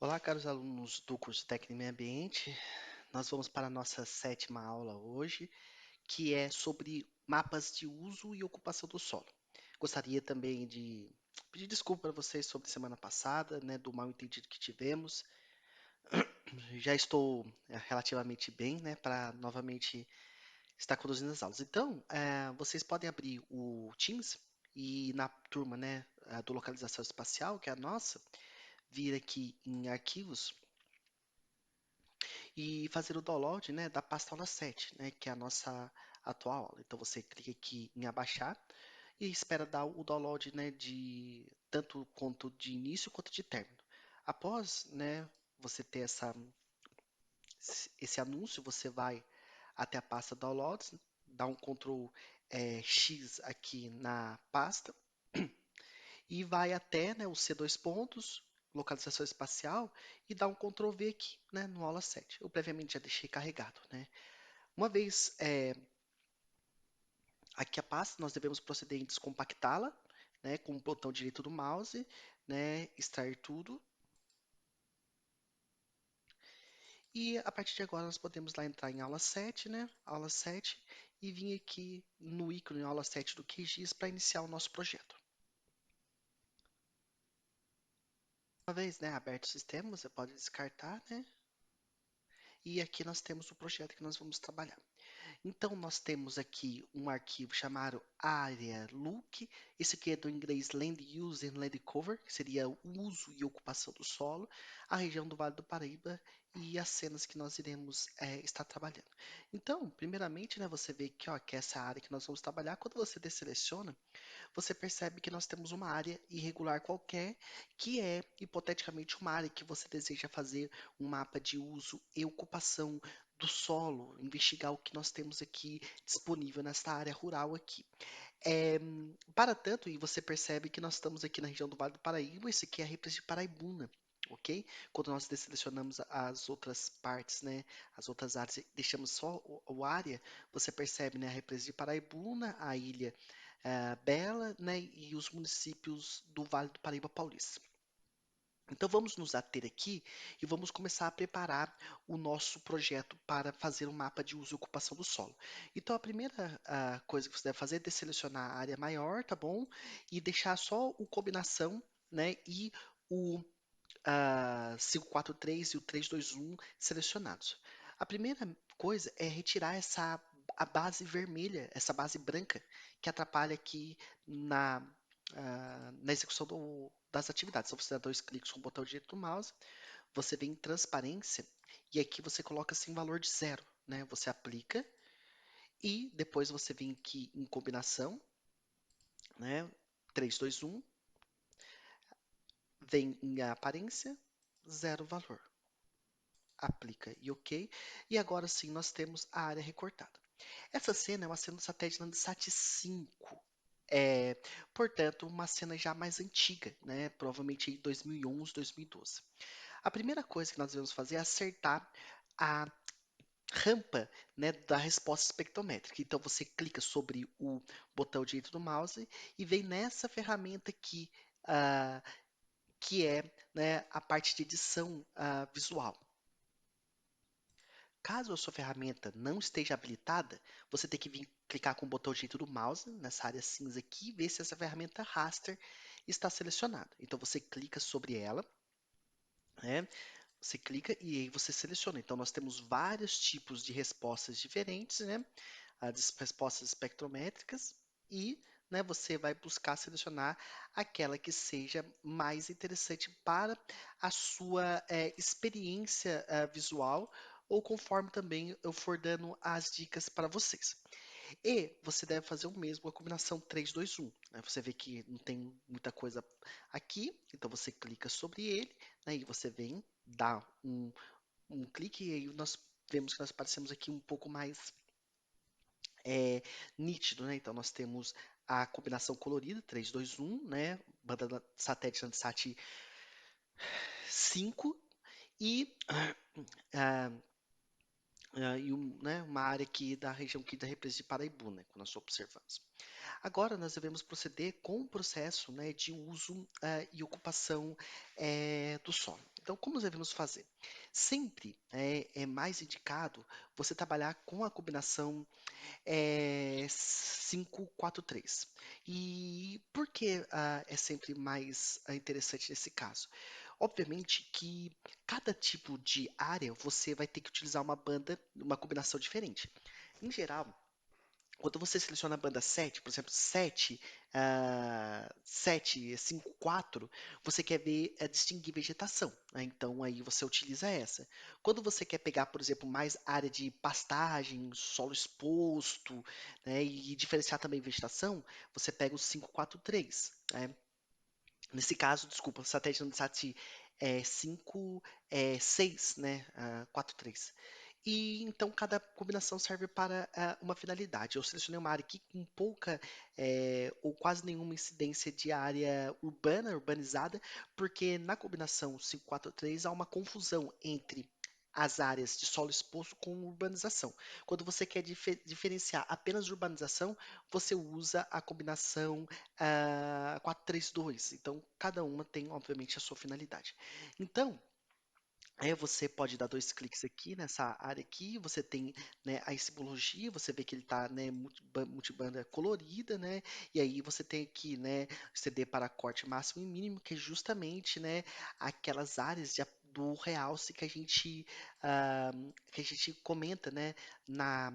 Olá, caros alunos do curso Técnico em Meio Ambiente. Nós vamos para a nossa sétima aula hoje, que é sobre mapas de uso e ocupação do solo. Gostaria também de pedir desculpa para vocês sobre semana passada, né, do mal entendido que tivemos. Já estou relativamente bem, né, para novamente estar conduzindo as aulas. Então, vocês podem abrir o Teams e na turma, né, do localização espacial, que é a nossa, vir aqui em arquivos e fazer o download, né, da pasta aula 7, né, que é a nossa atual aula. Então você clica aqui em abaixar e espera dar o download, né, de tanto quanto de início quanto de término. Após, né, você ter esse anúncio, você vai até a pasta downloads, dá um Ctrl X aqui na pasta e vai até, né, o C2 pontos, localização espacial, e dá um Ctrl V aqui, né, no aula 7. Eu previamente já deixei carregado, né? Uma vez aqui a pasta, nós devemos proceder em descompactá-la, né, com o botão direito do mouse, né, extrair tudo. E a partir de agora nós podemos lá entrar em aula 7, né, aula 7, e vir aqui no ícone aula 7 do QGIS para iniciar o nosso projeto. Uma vez, né, aberto o sistema, você pode descartar, né, e aqui nós temos o projeto que nós vamos trabalhar. Então, nós temos aqui um arquivo chamado Area Look. Esse aqui é do inglês Land Use and Land Cover, que seria o uso e ocupação do solo, a região do Vale do Paraíba e as cenas que nós iremos estar trabalhando. Então, primeiramente, né, você vê aqui, ó, que é essa área que nós vamos trabalhar. Quando você deseleciona, você percebe que nós temos uma área irregular qualquer, que é hipoteticamente uma área que você deseja fazer um mapa de uso e ocupação do solo, investigar o que nós temos aqui disponível nesta área rural aqui. É, para tanto, e você percebe que nós estamos aqui na região do Vale do Paraíba, esse aqui é a represa de Paraibuna, ok? Quando nós desselecionamos as outras partes, né, as outras áreas, e deixamos só o área, você percebe, né, a represa de Paraibuna, a ilha Bela, né, e os municípios do Vale do Paraíba Paulista. Então vamos nos ater aqui e vamos começar a preparar o nosso projeto para fazer um mapa de uso e ocupação do solo. Então a primeira coisa que você deve fazer é desselecionar a área maior, tá bom? E deixar só o combinação, né, e o 543 e o 321 selecionados. A primeira coisa é retirar a base vermelha, essa base branca, que atrapalha aqui na execução das atividades. Então, você dá dois cliques com o botão direito do mouse, você vem em transparência e aqui você coloca assim valor de zero, né? Você aplica e depois você vem aqui em combinação, né? 3, 2, 1, vem em aparência, zero valor. Aplica e OK. E agora sim nós temos a área recortada. Essa cena é uma cena do satélite Landsat 5. É, portanto, uma cena já mais antiga, né? Provavelmente em 2011, 2012. A primeira coisa que nós devemos fazer é acertar a rampa, né, da resposta espectrométrica. Então você clica sobre o botão direito do mouse e vem nessa ferramenta aqui, que é, né, a parte de edição visual. Caso a sua ferramenta não esteja habilitada, você tem que vir clicar com o botão direito do mouse nessa área cinza aqui e ver se essa ferramenta raster está selecionada. Então você clica sobre ela, né? Você clica e aí você seleciona. Então nós temos vários tipos de respostas diferentes, né? As respostas espectrométricas e, né, você vai buscar selecionar aquela que seja mais interessante para a sua experiência visual ou conforme também eu for dando as dicas para vocês. E você deve fazer o mesmo com a combinação 3, 2, 1. Né? Você vê que não tem muita coisa aqui, então você clica sobre ele, né, e você vem, dá um clique e aí nós vemos que nós aparecemos aqui um pouco mais nítido, né? Então nós temos a combinação colorida 3, 2, 1, né? Banda satélite Landsat 5 e e né, uma área aqui da região aqui da represa de Paraibu, né, que nós observamos. Agora nós devemos proceder com o processo, né, de uso e ocupação do solo. Então, como nós devemos fazer? Sempre é mais indicado você trabalhar com a combinação 5-4-3. E por que é sempre mais interessante nesse caso? Obviamente que cada tipo de área você vai ter que utilizar uma banda, uma combinação diferente. Em geral, quando você seleciona a banda 7, por exemplo, 7, 7, 5, 4, você quer ver, distinguir vegetação, né? Então aí você utiliza essa. Quando você quer pegar, por exemplo, mais área de pastagem, solo exposto, né, e diferenciar também vegetação, você pega o 5, 4, 3, né? Nesse caso, desculpa, a estratégia no SAT é 5, 6, né? 4, 3. E então cada combinação serve para uma finalidade. Eu selecionei uma área aqui com pouca ou quase nenhuma incidência de área urbana, urbanizada, porque na combinação 5-4-3 há uma confusão entre as áreas de solo exposto com urbanização. Quando você quer diferenciar apenas urbanização, você usa a combinação 4-3-2. Então, cada uma tem, obviamente, a sua finalidade. Então, você pode dar dois cliques aqui nessa área aqui, você tem, né, a simbologia, você vê que ele está, né, multibanda colorida, né, e aí você tem aqui, né, CD para corte máximo e mínimo, que é justamente, né, aquelas áreas do realce ah, que a gente comenta, né, na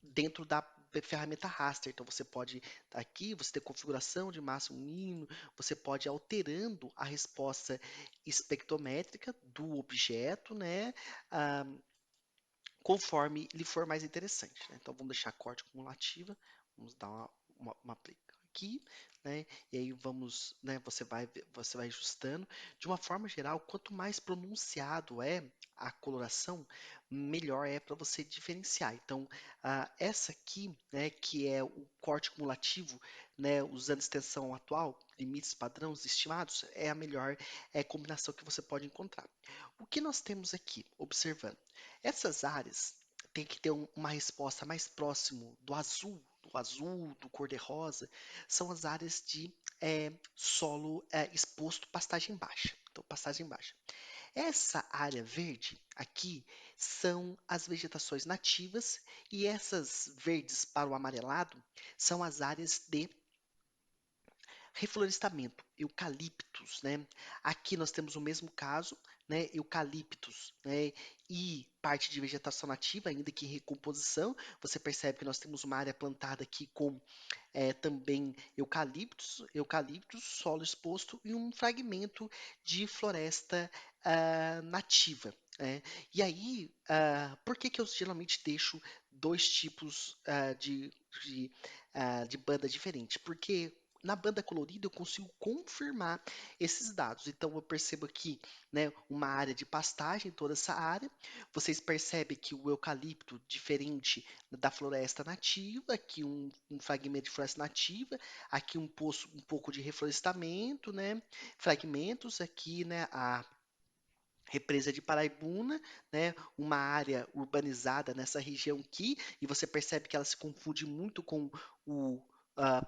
dentro da ferramenta raster. Então você pode aqui, você ter configuração de máximo mínimo, você pode ir alterando a resposta espectrométrica do objeto, né? ah, Conforme lhe for mais interessante, né? Então vamos deixar a corte cumulativa, vamos dar uma aplica aqui, né? E aí vamos, né? Você vai ajustando. De uma forma geral, quanto mais pronunciado é a coloração, melhor é para você diferenciar. Então, essa aqui, né, que é o corte cumulativo, né, usando extensão atual, limites padrões estimados, é a melhor combinação que você pode encontrar. O que nós temos aqui, observando? Essas áreas têm que ter uma resposta mais próximo do azul, do cor-de-rosa, são as áreas de solo exposto, pastagem baixa. Então, pastagem baixa. Essa área verde aqui são as vegetações nativas e essas verdes para o amarelado são as áreas de reflorestamento, eucaliptos, né? Aqui nós temos o mesmo caso, né? Eucaliptos, né? E parte de vegetação nativa, ainda que em recomposição. Você percebe que nós temos uma área plantada aqui com também eucaliptos, solo exposto e um fragmento de floresta nativa. Né? E aí, por que que eu geralmente deixo dois tipos de banda diferente? Porque na banda colorida eu consigo confirmar esses dados. Então eu percebo aqui, né, uma área de pastagem, toda essa área. Vocês percebem que o eucalipto, diferente da floresta nativa, aqui um fragmento de floresta nativa, aqui um poço, um pouco de reflorestamento, né? Fragmentos aqui, né? A represa de Paraibuna, né? Uma área urbanizada nessa região aqui, e você percebe que ela se confunde muito com o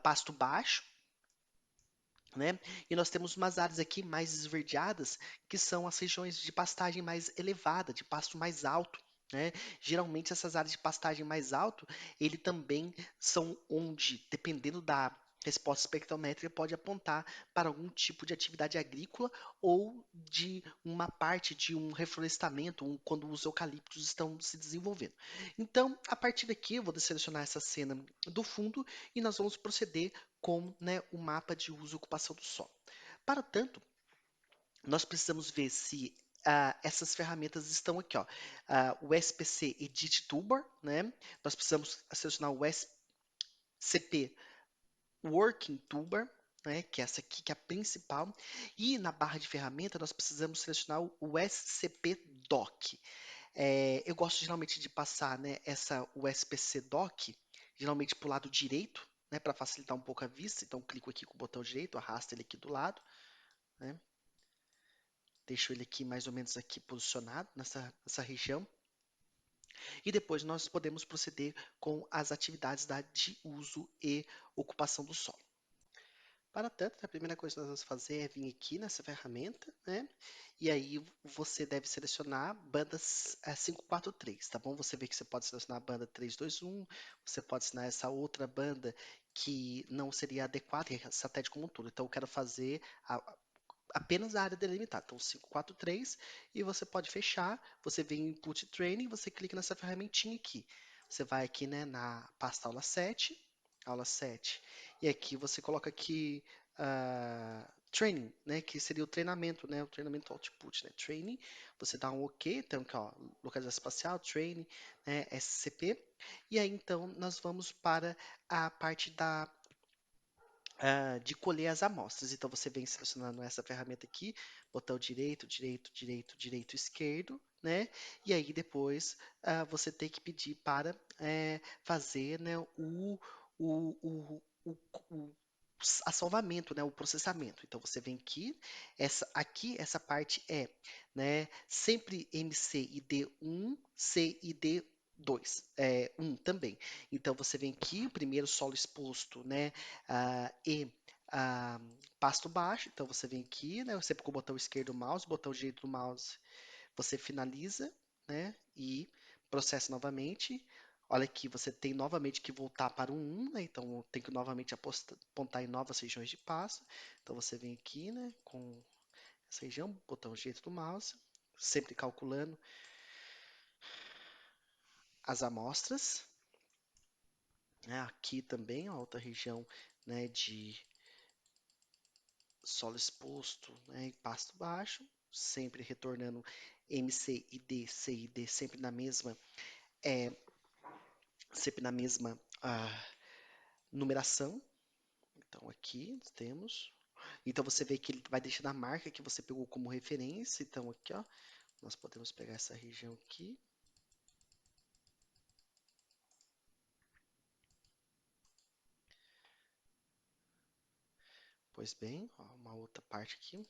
pasto baixo, né? E nós temos umas áreas aqui mais esverdeadas, que são as regiões de pastagem mais elevada, de pasto mais alto, né? Geralmente essas áreas de pastagem mais alto, ele também são onde, dependendo da resposta espectrométrica, pode apontar para algum tipo de atividade agrícola ou de uma parte de um reflorestamento, quando os eucaliptos estão se desenvolvendo. Então, a partir daqui, eu vou selecionar essa cena do fundo e nós vamos proceder com, né, o mapa de uso e ocupação do solo. Para tanto, nós precisamos ver se essas ferramentas estão aqui, ó. O SPC Edit Toolbar, né? Nós precisamos selecionar o SCP Working Toolbar, né? Que é essa aqui, que é a principal. E na barra de ferramenta, nós precisamos selecionar o SCP Doc. Eu gosto geralmente de passar, né, o SPC Doc, geralmente para o lado direito, né, para facilitar um pouco a vista. Então, clico aqui com o botão direito, arrasto ele aqui do lado, né, deixo ele aqui mais ou menos aqui posicionado nessa região. E depois nós podemos proceder com as atividades de uso e ocupação do solo. Para tanto, a primeira coisa que nós vamos fazer é vir aqui nessa ferramenta, né? E aí você deve selecionar bandas 543, tá bom? Você vê que você pode selecionar a banda 321, você pode selecionar essa outra banda que não seria adequada, que é satélite como um todo. Então eu quero fazer apenas a área delimitada. Então 543 e você pode fechar, você vem em Input Training, você clica nessa ferramentinha aqui. Você vai aqui, né, na pasta aula 7, e aqui você coloca aqui training, né, que seria o treinamento, né, o treinamento output, né, training, você dá um OK, então aqui, ó, localização espacial, training, né, SCP, e aí então nós vamos para a parte de colher as amostras. Então você vem selecionando essa ferramenta aqui, botão direito, direito, direito, direito, esquerdo, né? E aí depois você tem que pedir para fazer, né, o salvamento, né, o processamento. Então você vem essa parte é, né, sempre MCID1, CID2, 1 também. Então você vem aqui, o primeiro solo exposto, né, e ah, pasto baixo. Então você vem aqui, né? Você com o botão esquerdo do mouse, botão direito do mouse, você finaliza, né? E processa novamente. Olha aqui, você tem novamente que voltar para o 1, né? Então tem que novamente apontar em novas regiões de pasto. Então você vem aqui, né? Com essa região, botão direito do mouse, sempre calculando as amostras. Né? Aqui também, ó, outra região, né? De solo exposto, né, em pasto baixo, sempre retornando MC e D, C e D, é, sempre na mesma numeração. Então aqui temos. Então você vê que ele vai deixando a marca que você pegou como referência. Então aqui, ó, nós podemos pegar essa região aqui. Pois bem, ó, uma outra parte aqui.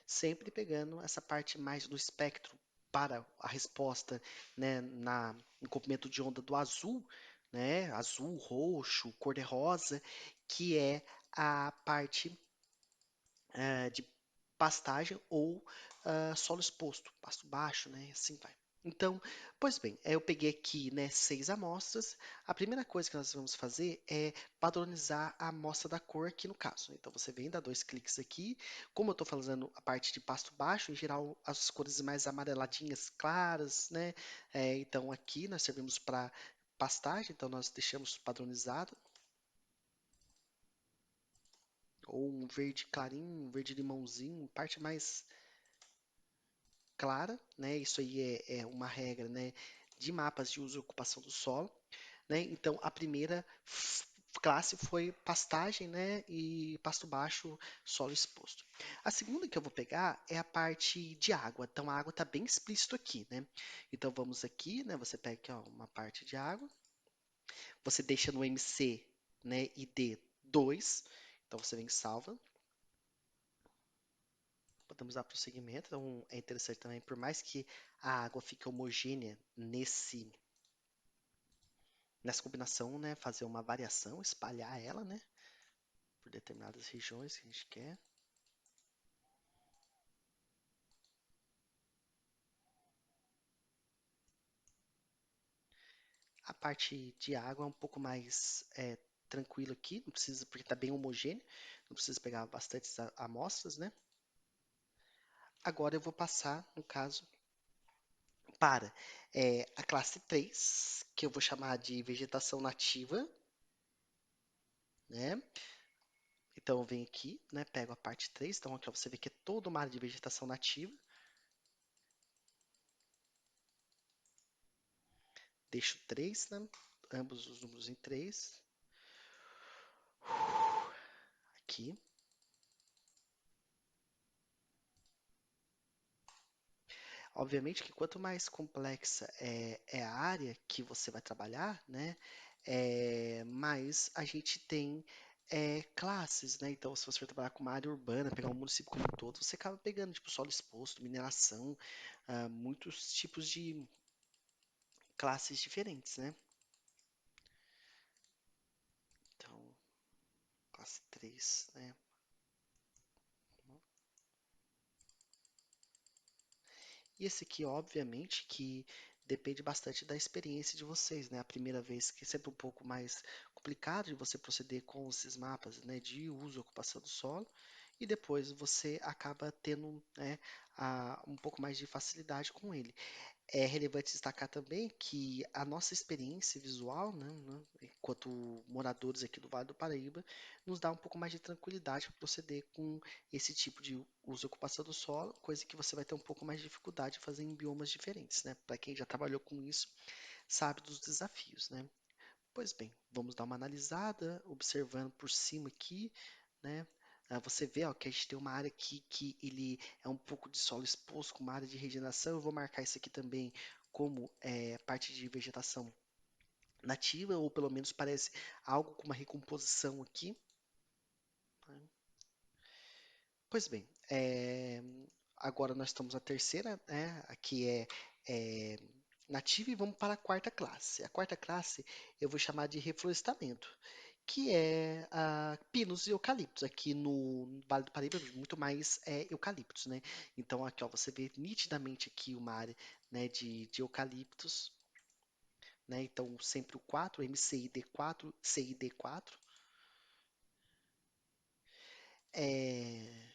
Sempre pegando essa parte mais do espectro para a resposta, né, no comprimento de onda do azul, né, azul, roxo, cor-de-rosa, que é a parte de pastagem ou solo exposto, pasto baixo, né, assim vai. Então, pois bem, eu peguei aqui, né, 6 amostras. A primeira coisa que nós vamos fazer é padronizar a amostra da cor aqui no caso. Então, você vem, dá 2 cliques aqui. Como eu estou fazendo a parte de pasto baixo, em geral, as cores mais amareladinhas, claras, né? Então, aqui nós servimos para pastagem, então nós deixamos padronizado. Ou um verde clarinho, um verde limãozinho, parte mais clara, né? Isso aí é uma regra, né, de mapas de uso e ocupação do solo, né? Então, a primeira classe foi pastagem, né, e pasto baixo, solo exposto. A segunda que eu vou pegar é a parte de água. Então, a água está bem explícito aqui, né? Então, vamos aqui, né? Você pega aqui, ó, uma parte de água, você deixa no MC, né, ID 2. Então, você vem e salva. Podemos dar prosseguimento. Então, é interessante também, por mais que a água fique homogênea nessa combinação, né, fazer uma variação, espalhar ela, né, por determinadas regiões que a gente quer. A parte de água é um pouco mais tranquilo aqui, não precisa, porque está bem homogêneo, não precisa pegar bastantes amostras, né? Agora eu vou passar, no caso, para a classe 3, que eu vou chamar de vegetação nativa, né? Então eu venho aqui, né, pego a parte 3, então aqui você vê que é toda uma área de vegetação nativa. Deixo 3, né? Ambos os números em 3. Aqui. Obviamente que quanto mais complexa é a área que você vai trabalhar, né, mais a gente tem classes, né? Então, se você for trabalhar com uma área urbana, pegar um município como um todo, você acaba pegando, tipo, solo exposto, mineração, muitos tipos de classes diferentes, né? Então, classe 3, né? E esse aqui, obviamente, que depende bastante da experiência de vocês, né? A primeira vez que é sempre um pouco mais complicado de você proceder com esses mapas, né, de uso e ocupação do solo, e depois você acaba tendo, né, um pouco mais de facilidade com ele. É relevante destacar também que a nossa experiência visual, enquanto moradores aqui do Vale do Paraíba, nos dá um pouco mais de tranquilidade para proceder com esse tipo de uso e ocupação do solo, coisa que você vai ter um pouco mais de dificuldade de fazer em biomas diferentes, né? Para quem já trabalhou com isso, sabe dos desafios, né? Pois bem, vamos dar uma analisada, observando por cima aqui, né? Você vê, ó, que a gente tem uma área aqui que ele é um pouco de solo exposto com uma área de regeneração. Eu vou marcar isso aqui também como parte de vegetação nativa, ou pelo menos parece algo com uma recomposição aqui, né? Pois bem, agora nós estamos na terceira, né? Aqui é nativa e vamos para a quarta classe. A quarta classe eu vou chamar de reflorestamento, que é pinos e eucaliptos. Aqui no Vale do Paraíba, muito mais eucaliptos, né? Então aqui ó, você vê nitidamente aqui uma área, né, de eucaliptos, né? Então sempre o 4, MCID4, CID4. É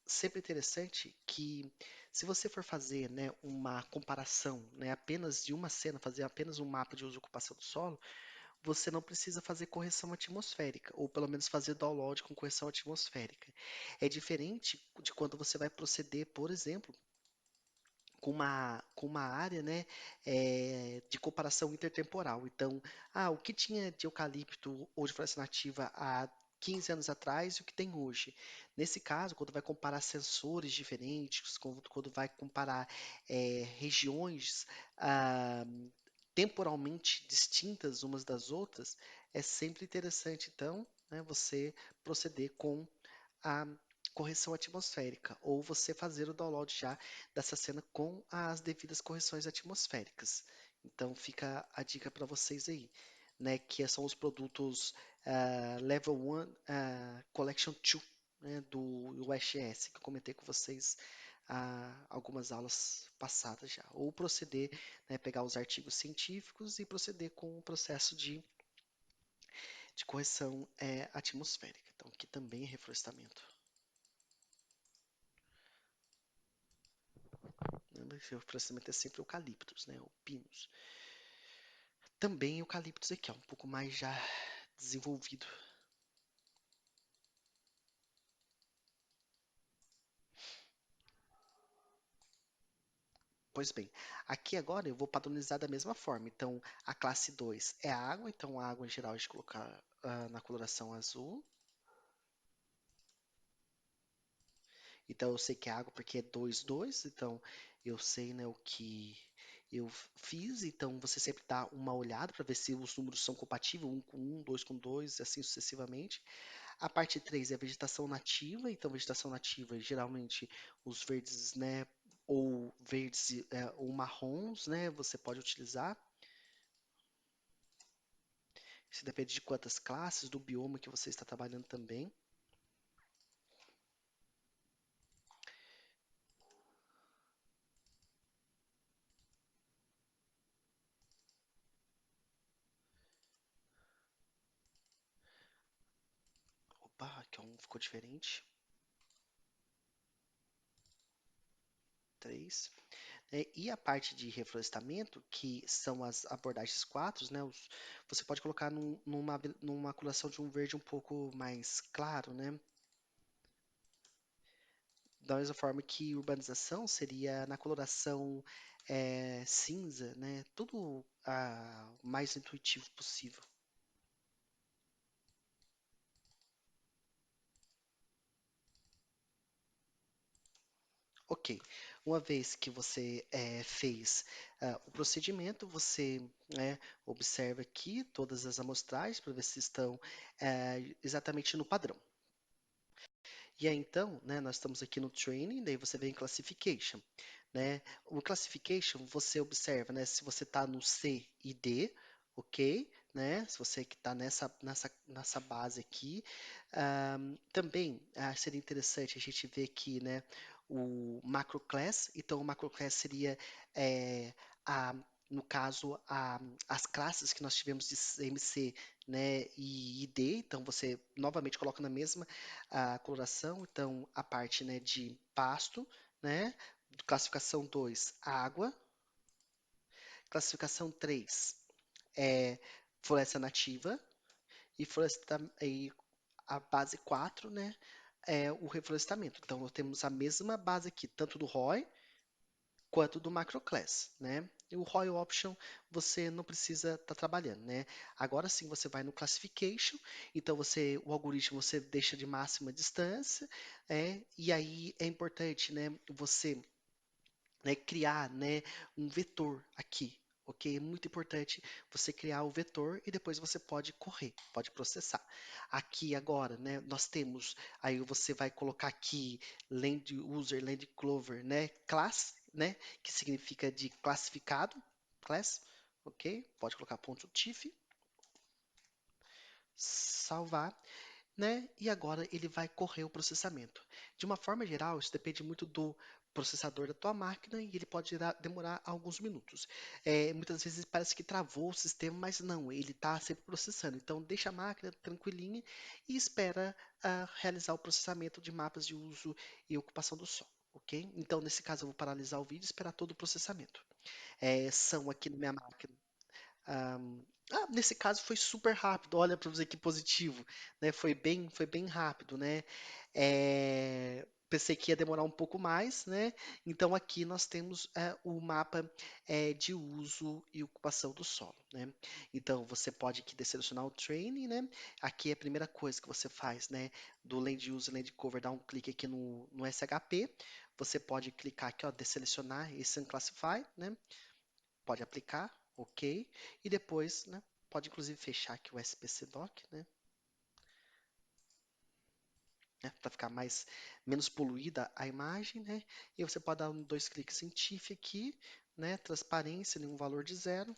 sempre interessante que se você for fazer, né, uma comparação, né, apenas de uma cena, fazer apenas um mapa de uso e ocupação do solo, você não precisa fazer correção atmosférica, ou pelo menos fazer download com correção atmosférica. É diferente de quando você vai proceder, por exemplo, com uma área, né, de comparação intertemporal. Então, o que tinha de eucalipto ou de floresta nativa há 15 anos atrás e o que tem hoje. Nesse caso, quando vai comparar sensores diferentes, quando vai comparar regiões ah, temporalmente distintas umas das outras, é sempre interessante, então, né, você proceder com a correção atmosférica, ou você fazer o download já dessa cena com as devidas correções atmosféricas. Então fica a dica para vocês aí, né, que são os produtos Level 1 Collection 2, né, do USS, que eu comentei com vocês algumas aulas passadas já. Ou proceder, né, pegar os artigos científicos e proceder com o processo de correção atmosférica. Então aqui também é reflorestamento. Né? Mas o reflorestamento é sempre eucaliptos, né, ou pinos. Também eucaliptos aqui, ó, um pouco mais já desenvolvido. Pois bem, aqui agora eu vou padronizar da mesma forma. Então, a classe 2 é a água, então a água em geral a gente colocar na coloração azul. Então eu sei que é água porque é 2 2. Então eu sei, né, o que eu fiz. Então você sempre dá uma olhada para ver se os números são compatíveis, um com um, 2 com 2, assim sucessivamente. A parte 3 é a vegetação nativa, então vegetação nativa, geralmente os verdes, né, ou verdes ou marrons, né, você pode utilizar. Isso depende de quantas classes, do bioma que você está trabalhando também. Opa, aqui ficou diferente. 3. E a parte de reflorestamento, que são as abordagens 4, né, você pode colocar numa coloração de um verde um pouco mais claro, né? Da mesma forma que urbanização seria na coloração cinza, né? Tudo o mais intuitivo possível. Ok. Uma vez que você fez o procedimento, você observa aqui todas as amostragens para ver se estão exatamente no padrão. E aí, então, né, nós estamos aqui no training, daí você vem em classification, né? O classification, você observa, né, se você está no C e D, ok, né? Se você que está nessa base aqui. Também seria interessante a gente ver aqui, né, o macro class. Então, o macro class seria, é, a, no caso, as classes que nós tivemos de MC, né, e ID. Então, você novamente coloca na mesma a coloração, então a parte, né, de pasto, né? Classificação 2, água. Classificação 3 é floresta nativa. E a base 4, né, é o reflorestamento. Então, nós temos a mesma base aqui, tanto do ROI quanto do macroclass, né? E o ROI Option você não precisa estar trabalhando, né? Agora sim você vai no Classification, então o algoritmo você deixa de máxima distância, e aí é importante, né, você, né, criar, né, um vetor aqui, ok? É muito importante você criar o vetor e depois você pode correr, pode processar. Aqui agora, né, nós temos, aí você vai colocar aqui land user, land clover, né, class, né, que significa de classificado, class, ok? Pode colocar ponto .tif, salvar, né? E agora ele vai correr o processamento. De uma forma geral, isso depende muito do processador da tua máquina e ele pode demorar alguns minutos. Muitas vezes parece que travou o sistema, mas não, ele está sempre processando. Então deixa a máquina tranquilinha e espera realizar o processamento de mapas de uso e ocupação do solo. Ok? Então, nesse caso, eu vou paralisar o vídeo e esperar todo o processamento. São aqui na minha máquina. Nesse caso foi super rápido, olha para você que positivo, né? Foi bem rápido, né? Pensei que ia demorar um pouco mais, né? Então aqui nós temos o mapa de uso e ocupação do solo, né? Então você pode aqui desselecionar o training, né? Aqui é a primeira coisa que você faz, né? Do Land Use e Land Cover, dá um clique aqui no SHP. Você pode clicar aqui, ó, desselecionar esse Unclassify, né? Pode aplicar, ok, e depois, né, pode inclusive fechar aqui o SPC Doc, né, para ficar menos poluída a imagem, né, e você pode dar dois cliques em TIFF aqui, né, transparência em um valor de zero,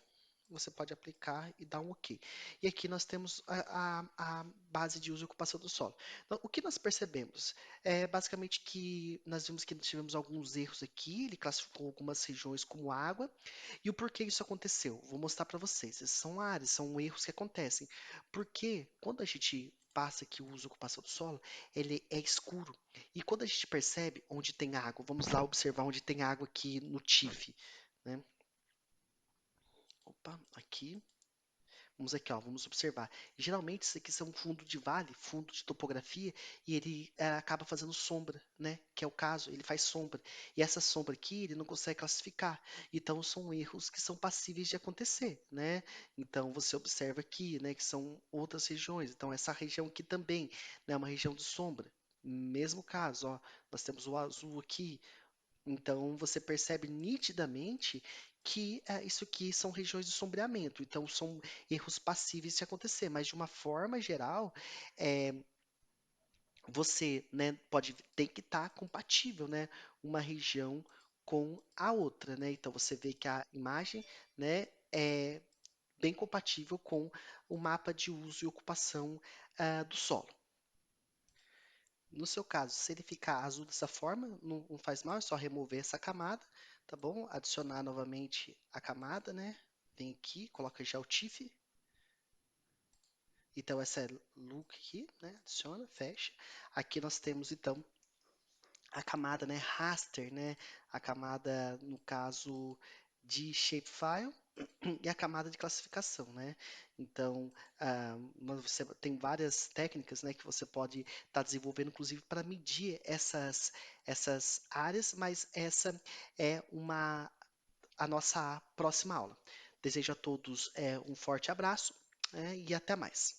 você pode aplicar e dar um OK. E aqui nós temos a base de uso e ocupação do solo. Então, o que nós percebemos? Basicamente que nós vimos que tivemos alguns erros aqui, ele classificou algumas regiões como água, e o porquê isso aconteceu? Vou mostrar para vocês. Esses são áreas, são erros que acontecem. Porque quando a gente passa aqui o uso e ocupação do solo, ele é escuro. E quando a gente percebe onde tem água, vamos lá observar onde tem água aqui no TIFF, né? Opa, aqui. Vamos aqui, ó, vamos observar. Geralmente isso aqui são fundo de vale, fundo de topografia, e ele acaba fazendo sombra, né? Que é o caso, ele faz sombra. E essa sombra aqui ele não consegue classificar. Então são erros que são passíveis de acontecer, né? Então você observa aqui, né, que são outras regiões. Então essa região aqui também, né, é uma região de sombra. Mesmo caso, ó, nós temos o azul aqui, então você percebe nitidamente que isso aqui são regiões de sombreamento, então são erros passíveis de acontecer, mas de uma forma geral, eh, você, né, pode tem que estar compatível, né, uma região com a outra, né? Então você vê que a imagem, né, é bem compatível com o mapa de uso e ocupação do solo. No seu caso, se ele ficar azul dessa forma, não faz mal, é só remover essa camada, tá bom? Adicionar novamente a camada, né? Vem aqui, coloca já o TIFF. Então, essa é look aqui, né? Adiciona, fecha. Aqui nós temos, então, a camada, né? Raster, né? A camada, no caso, de shapefile e a camada de classificação, né? Então, você tem várias técnicas, né, que você pode estar desenvolvendo, inclusive para medir essas áreas, mas essa é a nossa próxima aula. Desejo a todos um forte abraço, e até mais.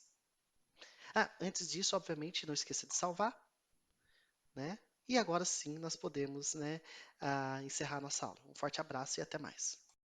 Antes disso, obviamente, não esqueça de salvar, né? E agora sim nós podemos, né, encerrar nossa aula. Um forte abraço e até mais.